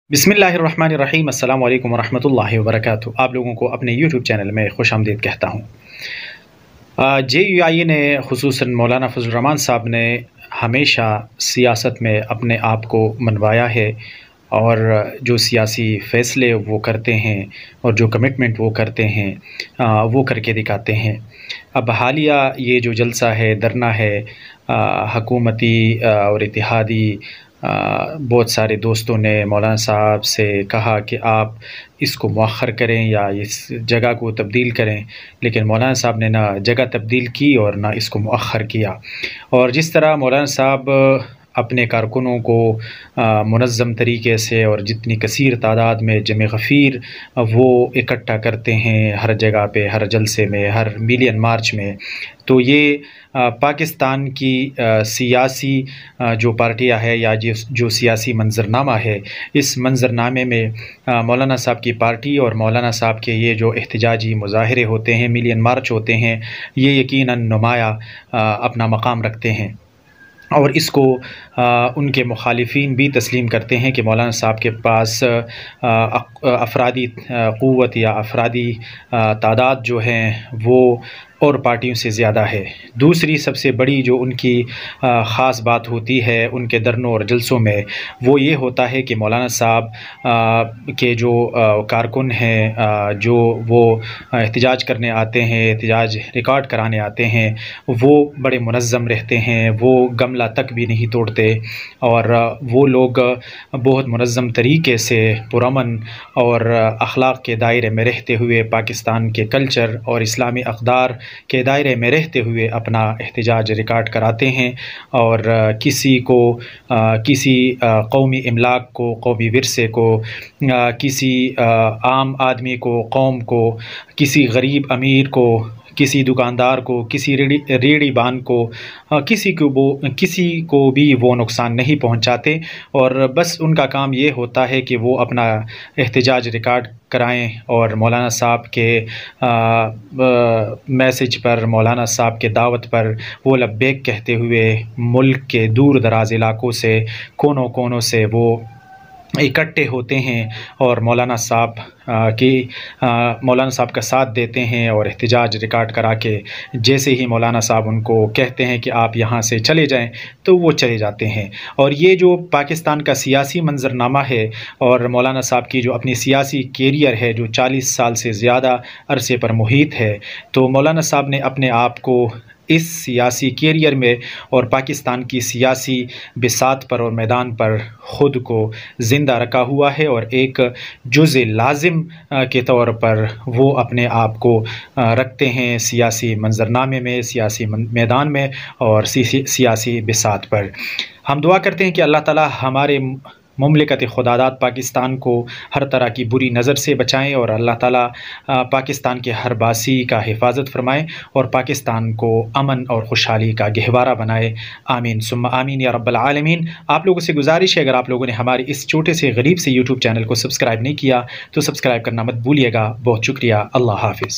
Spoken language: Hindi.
बिस्मिल्लाहिर्रहमानिर्रहीम अस्सलाम वालेकुम वरहमतुल्लाहि वबरकातुहू। आप लोगों को अपने यूट्यूब चैनल में खुशामदीद कहता हूँ। JUI ने खुसूसन मौलाना फजल रहमान साहब ने हमेशा सियासत में अपने आप को मनवाया है और जो सियासी फ़ैसले वो करते हैं और जो कमिटमेंट वो करते हैं वो करके दिखाते हैं। अब हालिया ये जो जलसा है, धरना है, हकूमती और इत्तेहादी बहुत सारे दोस्तों ने मौलाना साहब से कहा कि आप इसको मौख़र करें या इस जगह को तब्दील करें, लेकिन मौलाना साहब ने ना जगह तब्दील की और ना इसको मौख़र किया। और जिस तरह मौलाना साहब अपने कारकुनों को मुनज़्ज़म तरीके से और जितनी कसीर तादाद में जमे गफ़ीर वो इकट्ठा करते हैं हर जगह पे, हर जलसे में, हर मिलियन मार्च में, तो ये पाकिस्तान की सियासी जो पार्टियाँ है या जो सियासी मंज़रनामा है, इस मंज़रनामे में मौलाना साहब की पार्टी और मौलाना साहब के ये जो एहतजाजी मुज़ाहरे होते हैं, मिलियन मार्च होते हैं, ये यकीनन नुमाया अपना मकाम रखते हैं। और इसको उनके मुखालिफिन भी तस्लीम करते हैं कि मौलाना साहब के पास अफरादी क़ुव्वत या अफरादी तादाद जो हैं वो और पार्टियों से ज़्यादा है। दूसरी सबसे बड़ी जो उनकी ख़ास बात होती है उनके धरनों और जलसों में, वो ये होता है कि मौलाना साहब के जो कारकुन हैं, जो वो एहतजाज करने आते हैं, एहतजाज रिकॉर्ड कराने आते हैं, वो बड़े मुनज़्ज़म रहते हैं, वो गमला तक भी नहीं तोड़ते और वो लोग बहुत मुनज़्ज़म तरीके से पुरअमन और अखलाक के दायरे में रहते हुए, पाकिस्तान के कल्चर और इस्लामी अक़दार के दायरे में रहते हुए अपना एहतजाज रिकॉर्ड कराते हैं और किसी कौमी इमलाक को, कौमी विरसे को, किसी आम आदमी को, कौम को, किसी गरीब अमीर को, किसी दुकानदार को, किसी रेहड़ीबान को, किसी को भी वो नुकसान नहीं पहुंचाते और बस उनका काम ये होता है कि वो अपना एहतजाज रिकॉर्ड कराएं और मौलाना साहब के मैसेज पर, मौलाना साहब के दावत पर वो लब्बैक कहते हुए मुल्क के दूर दराज इलाक़ों से, कोनों कोनों से वो इकट्ठे होते हैं और मौलाना साहब का साथ देते हैं और एहतजाज रिकॉर्ड करा के जैसे ही मौलाना साहब उनको कहते हैं कि आप यहाँ से चले जाएं, तो वो चले जाते हैं। और ये जो पाकिस्तान का सियासी मंज़रनामा है और मौलाना साहब की जो अपनी सियासी कैरियर है, जो 40 साल से ज़्यादा अरसे पर मुहित है, तो मौलाना साहब ने अपने आप को इस सियासी कैरियर में और पाकिस्तान की सियासी बिसात पर और मैदान पर ख़ुद को ज़िंदा रखा हुआ है और एक जुज़ लाज़िम के तौर पर वो अपने आप को रखते हैं सियासी मंज़रनामे में, सियासी मैदान में और सियासी बिसात पर। हम दुआ करते हैं कि अल्लाह ताला हमारे मुमलिकत खुदादाद पाकिस्तान को हर तरह की बुरी नज़र से बचाएं और अल्लाह ताला पाकिस्तान के हर बासी का हिफाजत फरमाएं और पाकिस्तान को अमन और खुशहाली का गहवारा बनाए। आमीन सुम्मा आमीन या रब्बल आलमीन। आप लोगों से गुजारिश है, अगर आप लोगों ने हमारे इस छोटे से गरीब से यूट्यूब चैनल को सब्सक्राइब नहीं किया तो सब्सक्राइब करना मत भूलिएगा। बहुत शुक्रिया। अल्लाह हाफ़िज़।